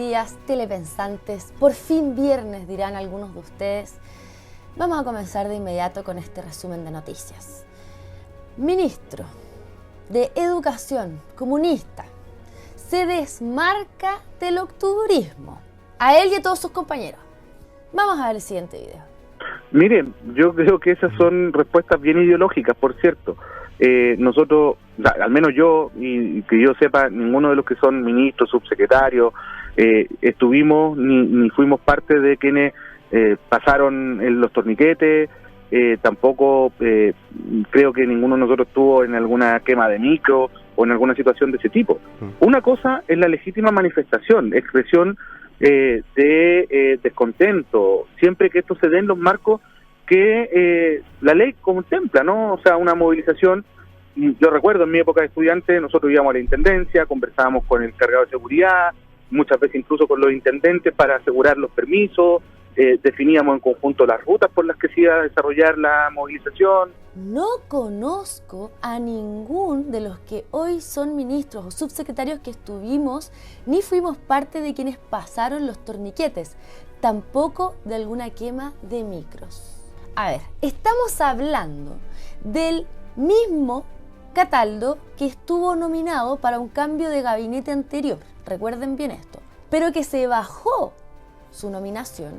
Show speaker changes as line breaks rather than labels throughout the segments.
días, telepensantes. Por fin viernes, dirán algunos de ustedes. Vamos a comenzar de inmediato con este resumen de noticias. Ministro de Educación comunista se desmarca del octubrismo. A él y a todos sus compañeros. Vamos a ver el siguiente video.
Miren, yo creo que esas son respuestas bien ideológicas, por cierto. Nosotros, al menos yo, y que yo sepa, ninguno de los que son ministros, subsecretarios, estuvimos ni fuimos parte de quienes pasaron los torniquetes. Tampoco creo que ninguno de nosotros estuvo en alguna quema de micro o en alguna situación de ese tipo. Una cosa es la legítima manifestación, expresión de descontento, siempre que esto se dé en los marcos que la ley contempla, ¿no? O sea, una movilización. Yo recuerdo en mi época de estudiante, nosotros íbamos a la intendencia, conversábamos con el encargado de seguridad, muchas veces incluso con los intendentes para asegurar los permisos, definíamos en conjunto las rutas por las que se iba a desarrollar la movilización.
No conozco a ningún de los que hoy son ministros o subsecretarios que estuvimos, ni fuimos parte de quienes pasaron los torniquetes, tampoco de alguna quema de micros. A ver, estamos hablando del mismo Cataldo que estuvo nominado para un cambio de gabinete anterior, recuerden bien esto, pero que se bajó su nominación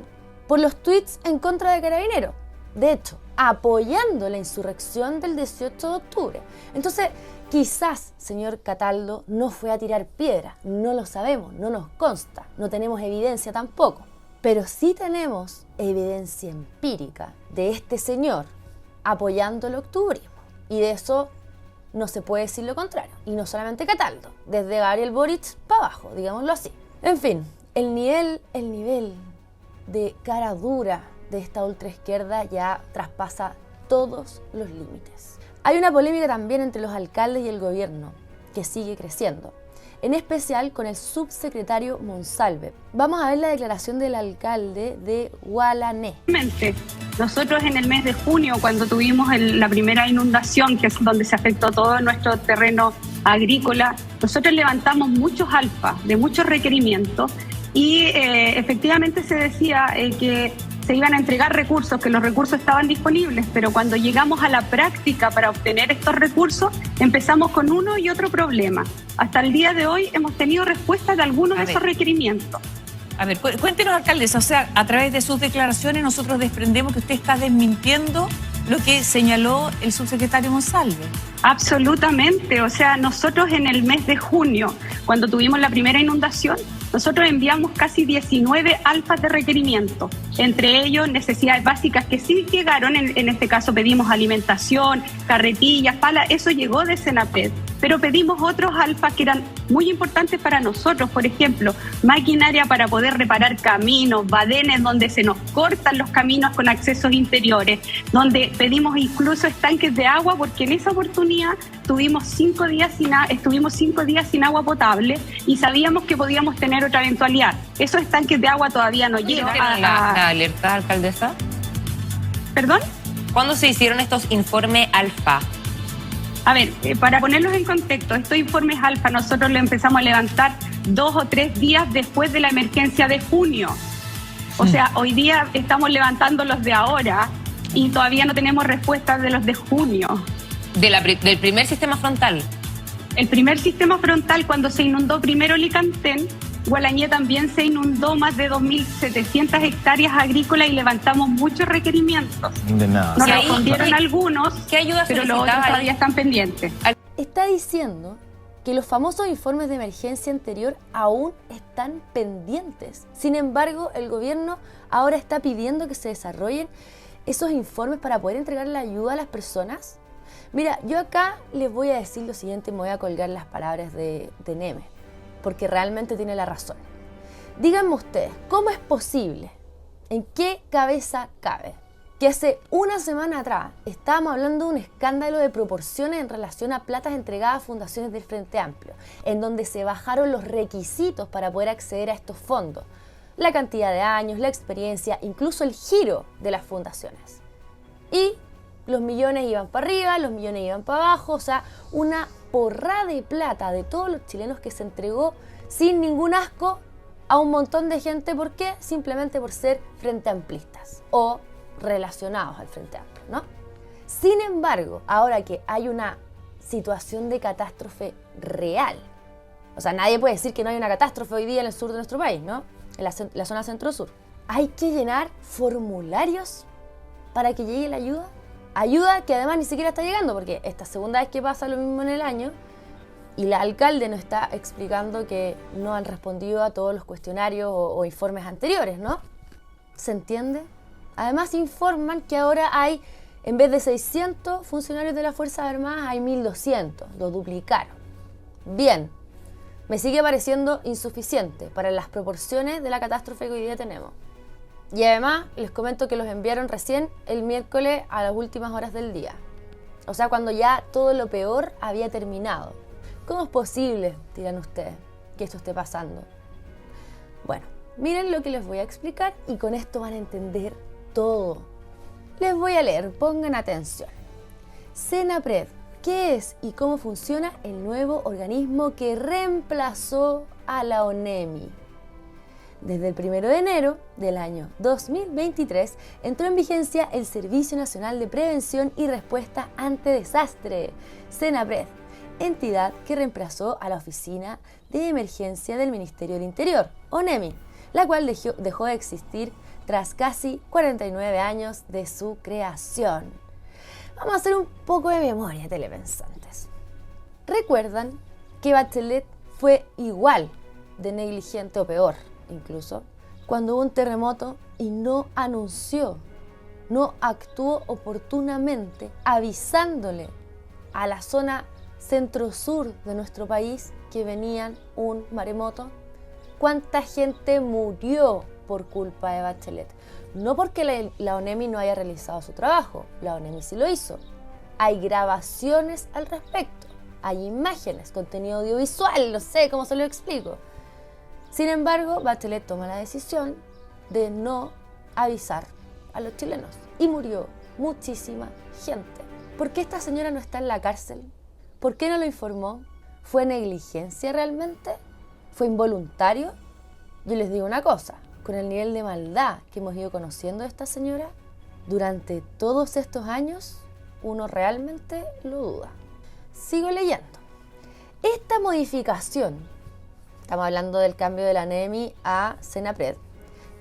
por los tweets en contra de Carabineros, de hecho, apoyando la insurrección del 18 de octubre. Entonces, quizás, señor Cataldo, no fue a tirar piedra, no lo sabemos, no nos consta, no tenemos evidencia tampoco, pero sí tenemos evidencia empírica de este señor apoyando el octubrismo, y de eso no se puede decir lo contrario, y no solamente Cataldo, desde Gabriel Boric para abajo, digámoslo así. En fin, el nivel de cara dura de esta ultraizquierda ya traspasa todos los límites. Hay una polémica también entre los alcaldes y el gobierno que sigue creciendo, en especial con el subsecretario Monsalve. Vamos a ver la declaración del alcalde de Gualané.
Nosotros en el mes de junio, cuando tuvimos la primera inundación, que es donde se afectó todo nuestro terreno agrícola, nosotros levantamos muchos alfas de muchos requerimientos y efectivamente se decía que se iban a entregar recursos, que los recursos estaban disponibles, pero cuando llegamos a la práctica para obtener estos recursos, empezamos con uno y otro problema. Hasta el día de hoy hemos tenido respuestas de algunos de esos requerimientos.
A ver, cuéntenos, alcaldesa, o sea, a través de sus declaraciones nosotros desprendemos que usted está desmintiendo lo que señaló el subsecretario Monsalve.
Absolutamente, o sea, nosotros en el mes de junio, cuando tuvimos la primera inundación, nosotros enviamos casi 19 alfas de requerimiento, entre ellos necesidades básicas que sí llegaron, en este caso pedimos alimentación, carretillas, palas, eso llegó de Senapred, pero pedimos otros alfas que eran muy importantes para nosotros, por ejemplo, maquinaria para poder reparar caminos, badenes donde se nos cortan los caminos con accesos interiores, donde pedimos incluso estanques de agua, porque en esa oportunidad estuvimos 5 días sin agua potable y sabíamos que podíamos tener otra eventualidad. Esos estanques de agua todavía no llegan.
¿La alerta, alcaldesa?
¿Perdón?
¿Cuándo se hicieron estos informes alfa?
A ver, para ponerlos en contexto, estos informes alfa nosotros los empezamos a levantar 2 o 3 días después de la emergencia de junio. O sea, hoy día estamos levantando los de ahora y todavía no tenemos respuestas de los de junio.
Del primer sistema frontal.
El primer sistema frontal, cuando se inundó primero Licantén, Gualañé también se inundó más de 2.700 hectáreas agrícolas y levantamos muchos requerimientos.
De nada.
Nos respondieron algunos,
¿qué ayuda
pero los otros todavía están pendientes.
Está diciendo que los famosos informes de emergencia anterior aún están pendientes. Sin embargo, el gobierno ahora está pidiendo que se desarrollen esos informes para poder entregar la ayuda a las personas. Mira, yo acá les voy a decir lo siguiente y me voy a colgar las palabras de Neme, porque realmente tiene la razón. Díganme ustedes, ¿cómo es posible? ¿En qué cabeza cabe? Que hace una semana atrás estábamos hablando de un escándalo de proporciones en relación a platas entregadas a fundaciones del Frente Amplio, en donde se bajaron los requisitos para poder acceder a estos fondos, la cantidad de años, la experiencia, incluso el giro de las fundaciones. Y los millones iban para arriba, los millones iban para abajo, o sea, una porrada de plata de todos los chilenos que se entregó sin ningún asco a un montón de gente. ¿Por qué? Simplemente por ser frente amplistas o relacionados al Frente Amplio, ¿no? Sin embargo, ahora que hay una situación de catástrofe real, o sea, nadie puede decir que no hay una catástrofe hoy día en el sur de nuestro país, ¿no? En la zona centro-sur. Hay que llenar formularios para que llegue la ayuda. Ayuda que además ni siquiera está llegando, porque esta segunda vez que pasa lo mismo en el año y la alcalde nos está explicando que no han respondido a todos los cuestionarios o informes anteriores, ¿no? ¿Se entiende? Además informan que ahora hay, en vez de 600 funcionarios de las Fuerzas Armadas, hay 1.200, lo duplicaron. Bien, me sigue pareciendo insuficiente para las proporciones de la catástrofe que hoy día tenemos. Y además les comento que los enviaron recién el miércoles a las últimas horas del día. O sea, cuando ya todo lo peor había terminado. ¿Cómo es posible, dirán ustedes, que esto esté pasando? Bueno, miren lo que les voy a explicar y con esto van a entender todo. Les voy a leer, pongan atención. Senapred, ¿qué es y cómo funciona el nuevo organismo que reemplazó a la ONEMI? Desde el 1 de enero del año 2023 entró en vigencia el Servicio Nacional de Prevención y Respuesta ante Desastre, Senapred, entidad que reemplazó a la Oficina de Emergencia del Ministerio del Interior, ONEMI, la cual dejó de existir tras casi 49 años de su creación. Vamos a hacer un poco de memoria, telepensantes. ¿Recuerdan que Bachelet fue igual de negligente o peor, incluso, cuando hubo un terremoto y no anunció, no actuó oportunamente avisándole a la zona centro-sur de nuestro país que venía un maremoto? ¿Cuánta gente murió por culpa de Bachelet? No porque la ONEMI no haya realizado su trabajo, la ONEMI sí lo hizo. Hay grabaciones al respecto, hay imágenes, contenido audiovisual, no sé cómo se lo explico. Sin embargo, Bachelet toma la decisión de no avisar a los chilenos y murió muchísima gente. ¿Por qué esta señora no está en la cárcel? ¿Por qué no lo informó? ¿Fue negligencia realmente? ¿Fue involuntario? Yo les digo una cosa, con el nivel de maldad que hemos ido conociendo de esta señora, durante todos estos años, uno realmente lo duda. Sigo leyendo. Esta modificación, estamos hablando del cambio de la ONEMI a Senapred,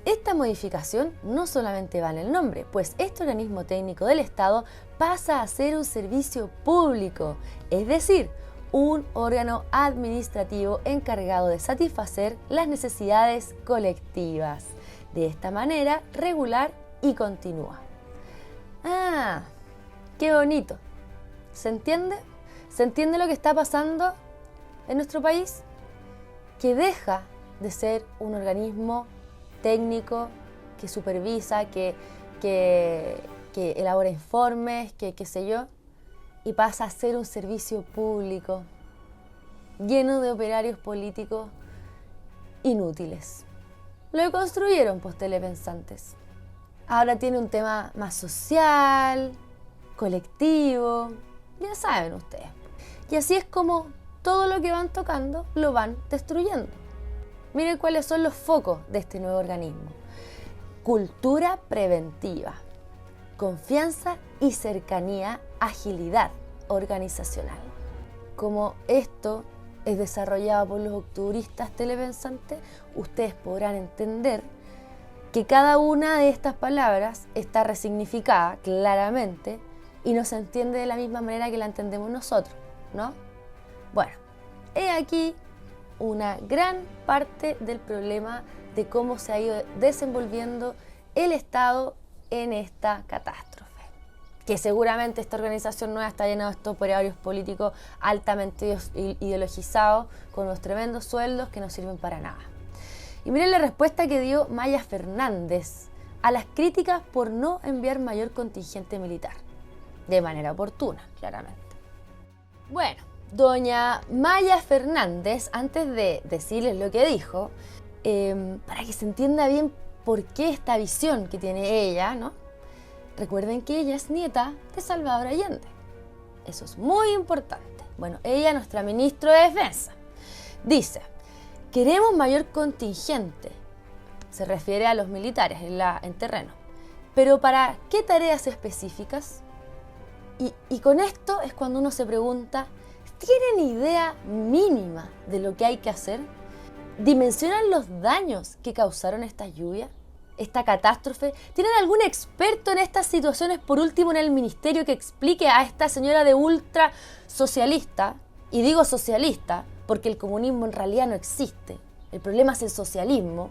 esta modificación no solamente va en el nombre, pues este organismo técnico del Estado pasa a ser un servicio público, es decir, un órgano administrativo encargado de satisfacer las necesidades colectivas. De esta manera, regular y continua. ¡Ah! ¡Qué bonito! ¿Se entiende? ¿Se entiende lo que está pasando en nuestro país? Que deja de ser un organismo técnico que supervisa, que elabora informes, que qué sé yo, y pasa a ser un servicio público lleno de operarios políticos inútiles. Lo construyeron, pues, telepensantes. Ahora tiene un tema más social, colectivo, ya saben ustedes. Y así es como todo lo que van tocando lo van destruyendo. Miren cuáles son los focos de este nuevo organismo. Cultura preventiva, confianza y cercanía, agilidad organizacional. Como esto es desarrollado por los octubristas telepensantes, ustedes podrán entender que cada una de estas palabras está resignificada claramente y no se entiende de la misma manera que la entendemos nosotros, ¿no? Bueno, he aquí una gran parte del problema de cómo se ha ido desenvolviendo el Estado en esta catástrofe. Que seguramente esta organización nueva está llena de estos operarios políticos altamente ideologizados, con unos tremendos sueldos que no sirven para nada. Y miren la respuesta que dio Maya Fernández a las críticas por no enviar mayor contingente militar. De manera oportuna, claramente. Bueno, doña Maya Fernández, antes de decirles lo que dijo, para que se entienda bien por qué esta visión que tiene ella, ¿no? Recuerden que ella es nieta de Salvador Allende. Eso es muy importante. Bueno, ella, nuestra ministra de Defensa, dice queremos mayor contingente. Se refiere a los militares en terreno. Pero ¿para qué tareas específicas? Y con esto es cuando uno se pregunta, ¿tienen idea mínima de lo que hay que hacer? ¿Dimensionan los daños que causaron estas lluvias? ¿Esta catástrofe? ¿Tienen algún experto en estas situaciones, por último en el ministerio, que explique a esta señora de ultra socialista? Y digo socialista porque el comunismo en realidad no existe. El problema es el socialismo.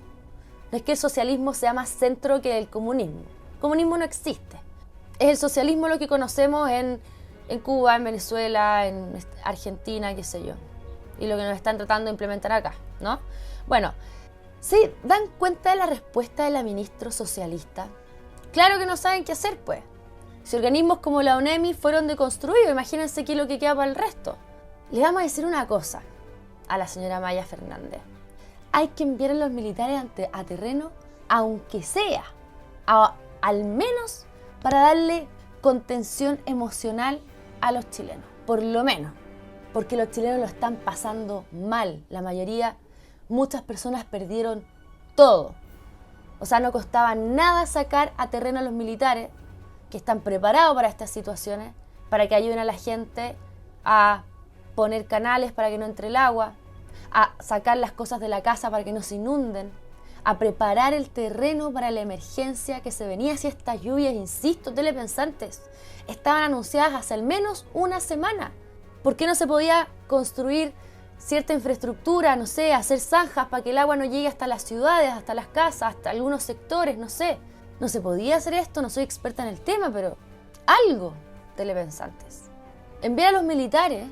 No es que el socialismo sea más centro que el comunismo. El comunismo no existe. Es el socialismo lo que conocemos en Cuba, en Venezuela, en Argentina, qué sé yo. Y lo que nos están tratando de implementar acá, ¿no? Bueno, ¿se dan cuenta de la respuesta de la ministra socialista? Claro que no saben qué hacer, pues. Si organismos como la ONEMI fueron deconstruidos, imagínense qué es lo que queda para el resto. Le vamos a decir una cosa a la señora Maya Fernández. Hay que enviar a los militares a terreno, aunque sea, al menos para darle contención emocional a los chilenos, por lo menos, porque los chilenos lo están pasando mal. La mayoría, muchas personas perdieron todo. O sea, no costaba nada sacar a terreno a los militares que están preparados para estas situaciones, para que ayuden a la gente a poner canales para que no entre el agua, a sacar las cosas de la casa para que no se inunden, a preparar el terreno para la emergencia que se venía si estas lluvias, insisto, telepensantes, estaban anunciadas hace al menos una semana. ¿Por qué no se podía construir cierta infraestructura, no sé, hacer zanjas para que el agua no llegue hasta las ciudades, hasta las casas, hasta algunos sectores, no sé? No se podía hacer esto, no soy experta en el tema, pero algo, telepensantes. Enviar a los militares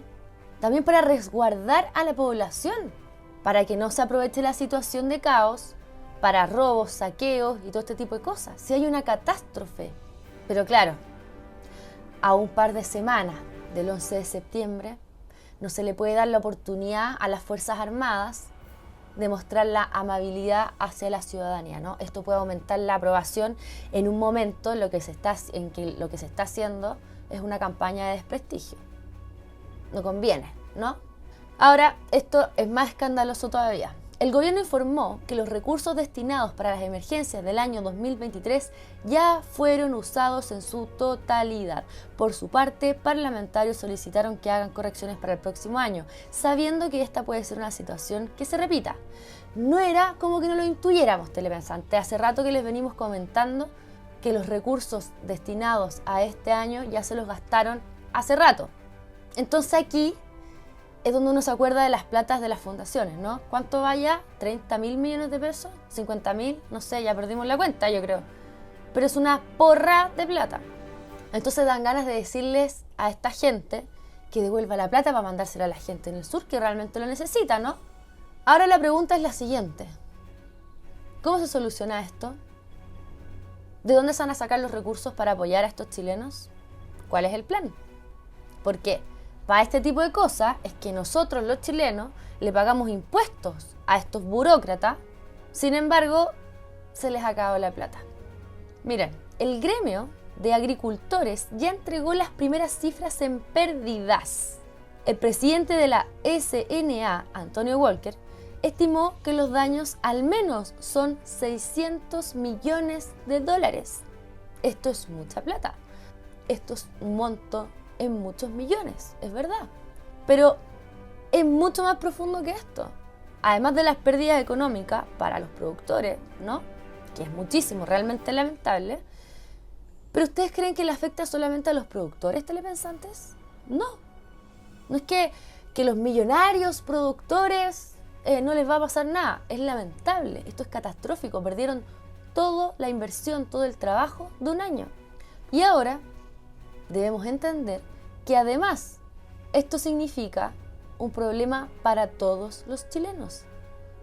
también para resguardar a la población, para que no se aproveche la situación de caos para robos, saqueos y todo este tipo de cosas. Si hay una catástrofe. Pero claro, a un par de semanas del 11 de septiembre no se le puede dar la oportunidad a las Fuerzas Armadas de mostrar la amabilidad hacia la ciudadanía, ¿no? Esto puede aumentar la aprobación en un momento en que lo que se está haciendo es una campaña de desprestigio. No conviene, ¿no? Ahora, esto es más escandaloso todavía. El gobierno informó que los recursos destinados para las emergencias del año 2023 ya fueron usados en su totalidad. Por su parte, parlamentarios solicitaron que hagan correcciones para el próximo año, sabiendo que esta puede ser una situación que se repita. No era como que no lo intuyéramos, telepensantes. Hace rato que les venimos comentando que los recursos destinados a este año ya se los gastaron hace rato. Entonces aquí es donde uno se acuerda de las platas de las fundaciones, ¿no? ¿Cuánto vaya? ¿30.000 millones de pesos? ¿50.000? No sé, ya perdimos la cuenta, yo creo. Pero es una porra de plata. Entonces dan ganas de decirles a esta gente que devuelva la plata para mandársela a la gente en el sur que realmente lo necesita, ¿no? Ahora la pregunta es la siguiente. ¿Cómo se soluciona esto? ¿De dónde se van a sacar los recursos para apoyar a estos chilenos? ¿Cuál es el plan? ¿Por qué? Para este tipo de cosas es que nosotros los chilenos le pagamos impuestos a estos burócratas, sin embargo, se les acabó la plata. Miren, el gremio de agricultores ya entregó las primeras cifras en pérdidas. El presidente de la SNA, Antonio Walker, estimó que los daños al menos son 600 millones de dólares. Esto es mucha plata. Esto es un monto en muchos millones, es verdad. Pero es mucho más profundo que esto. Además de las pérdidas económicas para los productores, ¿no? Que es muchísimo, realmente lamentable. ¿Pero ustedes creen que le afecta solamente a los productores, telepensantes? No. No es que los millonarios productores no les va a pasar nada. Es lamentable. Esto es catastrófico. Perdieron toda la inversión, todo el trabajo de un año. Y ahora debemos entender que además esto significa un problema para todos los chilenos.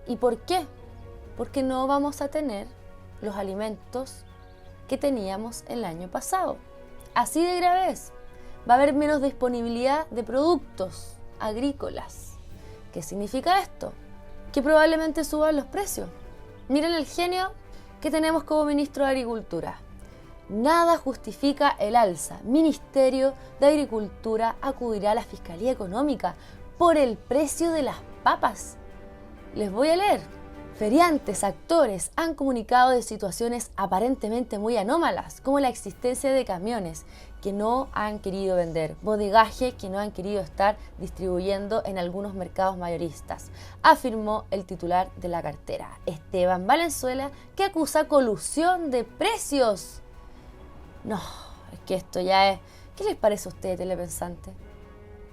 ¿Y por qué? Porque no vamos a tener los alimentos que teníamos el año pasado. Así de grave es. Va a haber menos disponibilidad de productos agrícolas. ¿Qué significa esto? Que probablemente suban los precios. Miren el genio que tenemos como ministro de Agricultura. Nada justifica el alza. Ministerio de Agricultura acudirá a la Fiscalía Económica por el precio de las papas. Les voy a leer. Feriantes, actores han comunicado de situaciones aparentemente muy anómalas, como la existencia de camiones que no han querido vender, bodegaje que no han querido estar distribuyendo en algunos mercados mayoristas, afirmó el titular de la cartera, Esteban Valenzuela, que acusa colusión de precios. No, es que esto ya es... ¿Qué les parece a ustedes, telepensantes?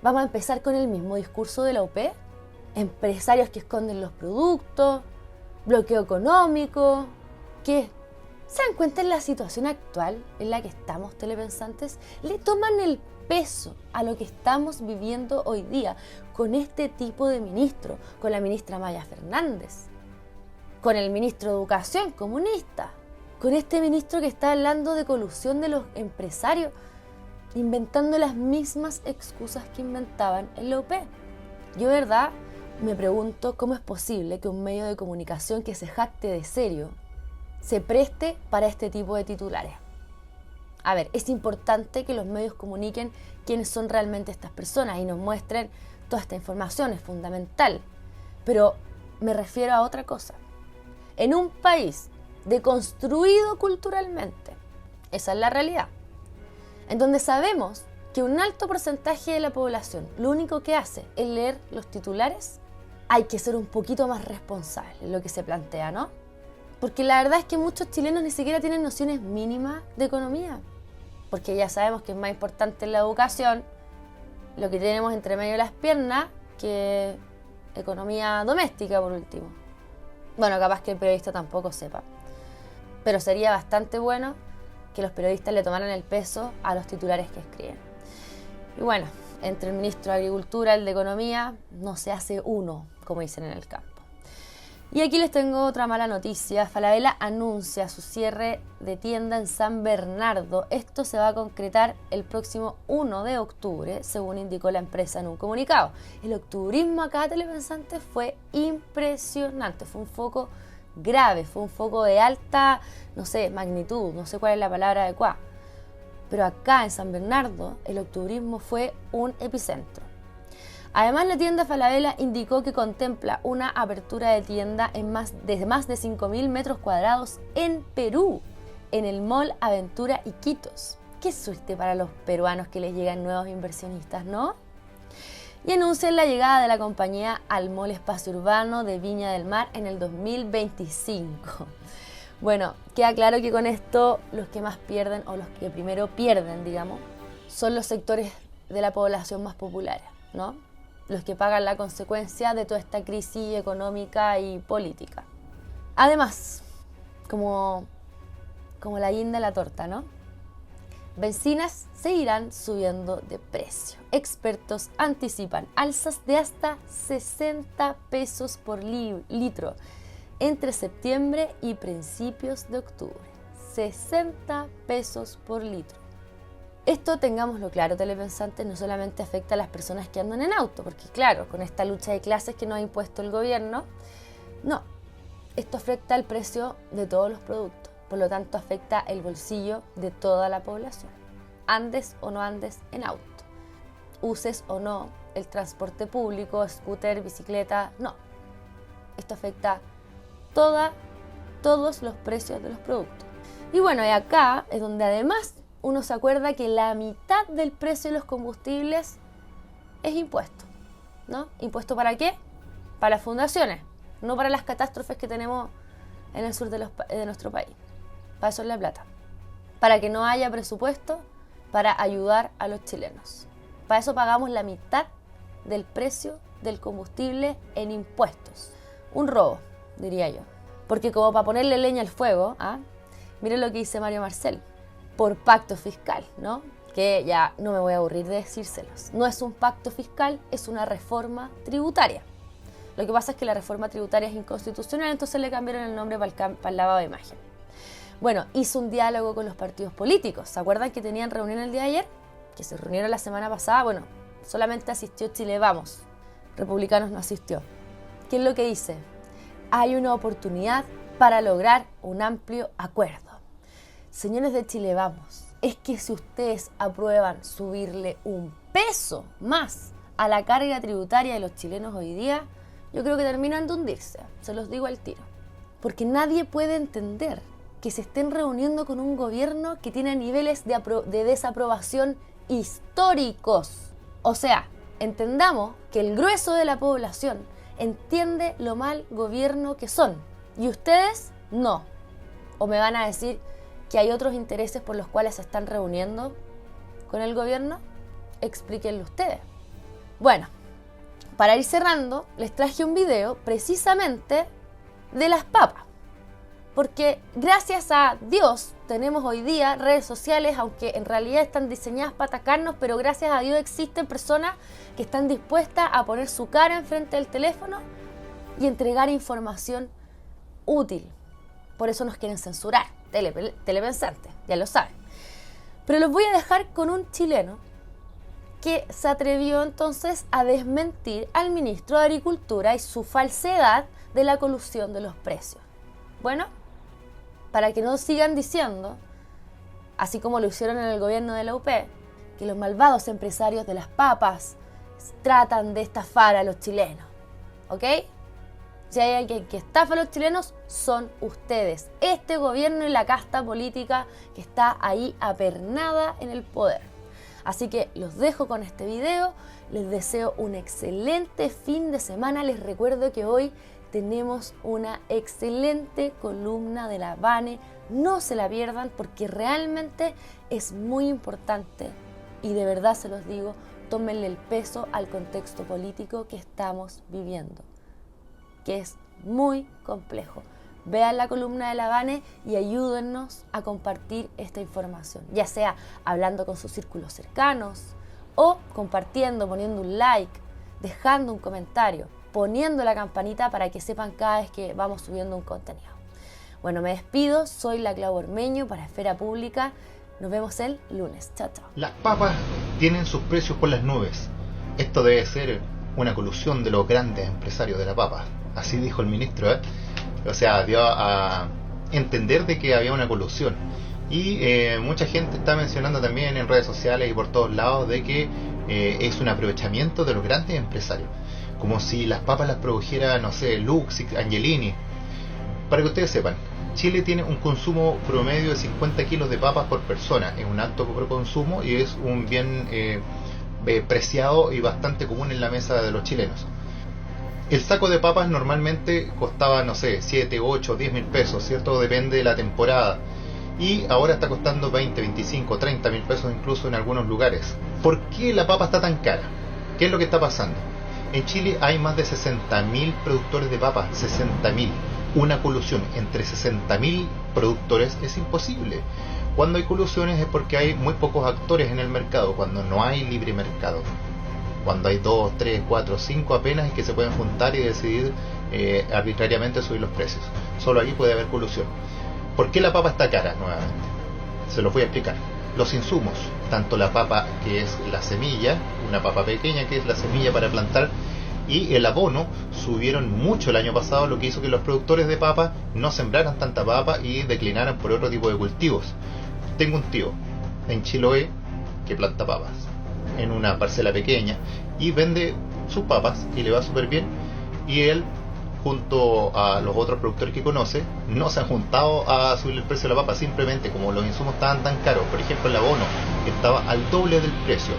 ¿Vamos a empezar con el mismo discurso de la UP? Empresarios que esconden los productos, bloqueo económico. ¿Qué? ¿Se dan cuenta en la situación actual en la que estamos, telepensantes? Le toman el peso a lo que estamos viviendo hoy día con este tipo de ministro, con la ministra Maya Fernández, con el ministro de Educación comunista, con este ministro que está hablando de colusión de los empresarios, inventando las mismas excusas que inventaban en la UP. Yo, de verdad, me pregunto cómo es posible que un medio de comunicación que se jacte de serio se preste para este tipo de titulares. A ver, es importante que los medios comuniquen quiénes son realmente estas personas y nos muestren toda esta información, es fundamental. Pero me refiero a otra cosa. En un país deconstruido culturalmente, esa es la realidad, en donde sabemos que un alto porcentaje de la población lo único que hace es leer los titulares, hay que ser un poquito más responsable en lo que se plantea, ¿no? Porque la verdad es que muchos chilenos ni siquiera tienen nociones mínimas de economía, porque ya sabemos que es más importante la educación, lo que tenemos entre medio de las piernas, que economía doméstica por último. Bueno, capaz que el periodista tampoco sepa, pero sería bastante bueno que los periodistas le tomaran el peso a los titulares que escriben. Y bueno, entre el ministro de Agricultura y el de Economía no se hace uno, como dicen en el campo. Y aquí les tengo otra mala noticia. Falabella anuncia su cierre de tienda en San Bernardo. Esto se va a concretar el próximo 1 de octubre, según indicó la empresa en un comunicado. El octubrismo acá, telepensantes, fue impresionante. Fue un foco grave, fue un foco de alta, no sé, magnitud, no sé cuál es la palabra adecuada. Pero acá en San Bernardo, el octubrismo fue un epicentro. Además, la tienda Falabella indicó que contempla una apertura de tienda de más de 5.000 metros cuadrados en Perú, en el Mall Aventura Iquitos. Qué suerte para los peruanos que les llegan nuevos inversionistas, ¿no? Y anuncian la llegada de la compañía al Mall Espacio Urbano de Viña del Mar en el 2025. Bueno, queda claro que con esto los que más pierden, o los que primero pierden, digamos, son los sectores de la población más populares, ¿no? Los que pagan la consecuencia de toda esta crisis económica y política. Además, como la guinda de la torta, ¿no? Bencinas seguirán subiendo de precio. Expertos anticipan alzas de hasta 60 pesos por litro entre septiembre y principios de octubre. 60 pesos por litro. Esto, tengámoslo claro, telepensantes, no solamente afecta a las personas que andan en auto, porque claro, con esta lucha de clases que nos ha impuesto el gobierno, no, esto afecta el precio de todos los productos, por lo tanto afecta el bolsillo de toda la población. Andes o no andes en auto, uses o no el transporte público, scooter, bicicleta, no. Esto afecta todos los precios de los productos. Y bueno, y acá es donde además uno se acuerda que la mitad del precio de los combustibles es impuesto, ¿no? ¿Impuesto para qué? Para las fundaciones, no para las catástrofes que tenemos en el sur de nuestro país. Para eso es la plata. Para que no haya presupuesto para ayudar a los chilenos. Para eso pagamos la mitad del precio del combustible en impuestos. Un robo, diría yo. Porque como para ponerle leña al fuego, miren lo que dice Mario Marcel. Por pacto fiscal, ¿no? Que ya no me voy a aburrir de decírselos. No es un pacto fiscal, es una reforma tributaria. Lo que pasa es que la reforma tributaria es inconstitucional, entonces le cambiaron el nombre para el lavado de imagen. Bueno, hizo un diálogo con los partidos políticos. ¿Se acuerdan que tenían reunión el día de ayer? Que se reunieron la semana pasada. Bueno, solamente asistió Chile Vamos. Republicanos no asistió. ¿Qué es lo que dice? Hay una oportunidad para lograr un amplio acuerdo. Señores de Chile Vamos, es que si ustedes aprueban subirle un peso más a la carga tributaria de los chilenos hoy día, yo creo que terminan de hundirse, se los digo al tiro. Porque nadie puede entender que se estén reuniendo con un gobierno que tiene niveles de desaprobación históricos. O sea, entendamos que el grueso de la población entiende lo mal gobierno que son. Y ustedes no. ¿O me van a decir que hay otros intereses por los cuales se están reuniendo con el gobierno? Explíquenlo ustedes. Bueno, para ir cerrando, les traje un video precisamente de las papas. Porque gracias a Dios tenemos hoy día redes sociales, aunque en realidad están diseñadas para atacarnos, pero gracias a Dios existen personas que están dispuestas a poner su cara enfrente del teléfono y entregar información útil. Por eso nos quieren censurar, telepensantes, ya lo saben. Pero los voy a dejar con un chileno que se atrevió entonces a desmentir al ministro de Agricultura y su falsedad de la colusión de los precios. Bueno, para que no sigan diciendo, así como lo hicieron en el gobierno de la UP, que los malvados empresarios de las papas tratan de estafar a los chilenos, ¿ok? Si hay alguien que estafa a los chilenos, son ustedes, este gobierno y la casta política que está ahí apernada en el poder. Así que los dejo con este video, les deseo un excelente fin de semana, les recuerdo que hoy tenemos una excelente columna de la Vane, no se la pierdan porque realmente es muy importante y de verdad se los digo, tómenle el peso al contexto político que estamos viviendo, que es muy complejo. Vean la columna de la Vane y ayúdennos a compartir esta información, ya sea hablando con sus círculos cercanos o compartiendo, poniendo un like, dejando un comentario, poniendo la campanita para que sepan cada vez que vamos subiendo un contenido. Bueno, me despido, soy la Clau Ormeño para Esfera Pública, nos vemos el lunes, chao chao.
Las papas tienen sus precios por las nubes, esto debe ser una colusión de los grandes empresarios de la papa, así dijo el ministro, O sea, dio a entender de que había una colusión. Y mucha gente está mencionando también en redes sociales y por todos lados de que es un aprovechamiento de los grandes empresarios. Como si las papas las produjera, no sé, Lux, Angelini. Para que ustedes sepan, Chile tiene un consumo promedio de 50 kilos de papas por persona. Es un alto consumo y es un bien preciado y bastante común en la mesa de los chilenos. El saco de papas normalmente costaba, no sé, 7, 8, 10 mil pesos, ¿cierto? Depende de la temporada. Y ahora está costando 20, 25, 30 mil pesos incluso en algunos lugares. ¿Por qué la papa está tan cara? ¿Qué es lo que está pasando? En Chile hay más de 60.000 productores de papas, 60.000. Una colusión entre 60.000 productores es imposible. Cuando hay colusiones es porque hay muy pocos actores en el mercado, cuando no hay libre mercado. Cuando hay 2, 3, 4, 5 apenas es que se pueden juntar y decidir arbitrariamente subir los precios. Solo allí puede haber colusión. ¿Por qué la papa está cara nuevamente? Se los voy a explicar. Los insumos, tanto la papa que es la semilla, una papa pequeña que es la semilla para plantar, y el abono subieron mucho el año pasado, lo que hizo que los productores de papa no sembraran tanta papa y declinaran por otro tipo de cultivos. Tengo un tío en Chiloé que planta papas en una parcela pequeña y vende sus papas y le va súper bien, y él junto a los otros productores que conoce no se han juntado a subir el precio de la papa, simplemente como los insumos estaban tan caros, por ejemplo el abono estaba al doble del precio,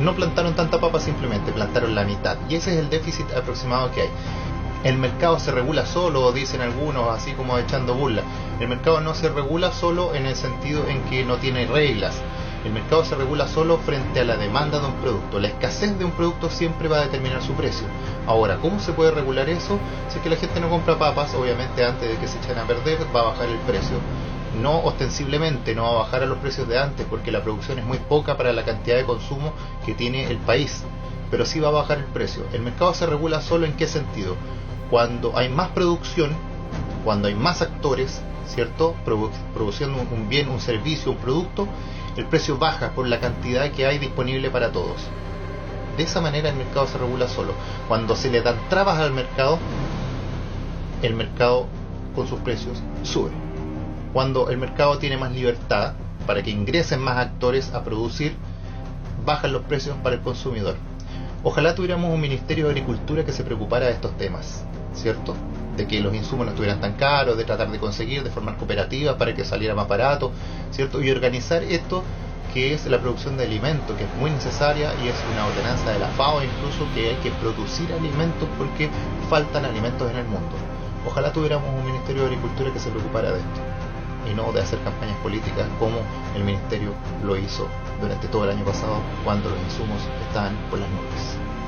no plantaron tanta papa, simplemente plantaron la mitad, y ese es el déficit aproximado que hay. El mercado se regula solo, dicen algunos, así como echando burla. El mercado no se regula solo en el sentido en que no tiene reglas. El mercado se regula solo frente a la demanda de un producto. La escasez de un producto siempre va a determinar su precio. Ahora, ¿cómo se puede regular eso? Si es que la gente no compra papas, obviamente antes de que se echen a perder va a bajar el precio. No ostensiblemente, no va a bajar a los precios de antes, porque la producción es muy poca para la cantidad de consumo que tiene el país. Pero sí va a bajar el precio. El mercado se regula solo ¿en qué sentido? Cuando hay más producción, cuando hay más actores, ¿cierto? Produciendo un bien, un servicio, un producto, el precio baja por la cantidad que hay disponible para todos. De esa manera el mercado se regula solo. Cuando se le dan trabas al mercado, el mercado con sus precios sube. Cuando el mercado tiene más libertad para que ingresen más actores a producir, bajan los precios para el consumidor. Ojalá tuviéramos un Ministerio de Agricultura que se preocupara de estos temas, ¿cierto? De que los insumos no estuvieran tan caros, de tratar de conseguir, de formar cooperativas para que saliera más barato, ¿cierto? Y organizar esto que es la producción de alimentos, que es muy necesaria y es una ordenanza de la FAO incluso, que hay que producir alimentos porque faltan alimentos en el mundo. Ojalá tuviéramos un Ministerio de Agricultura que se preocupara de esto y no de hacer campañas políticas como el Ministerio lo hizo durante todo el año pasado cuando los insumos estaban por las nubes.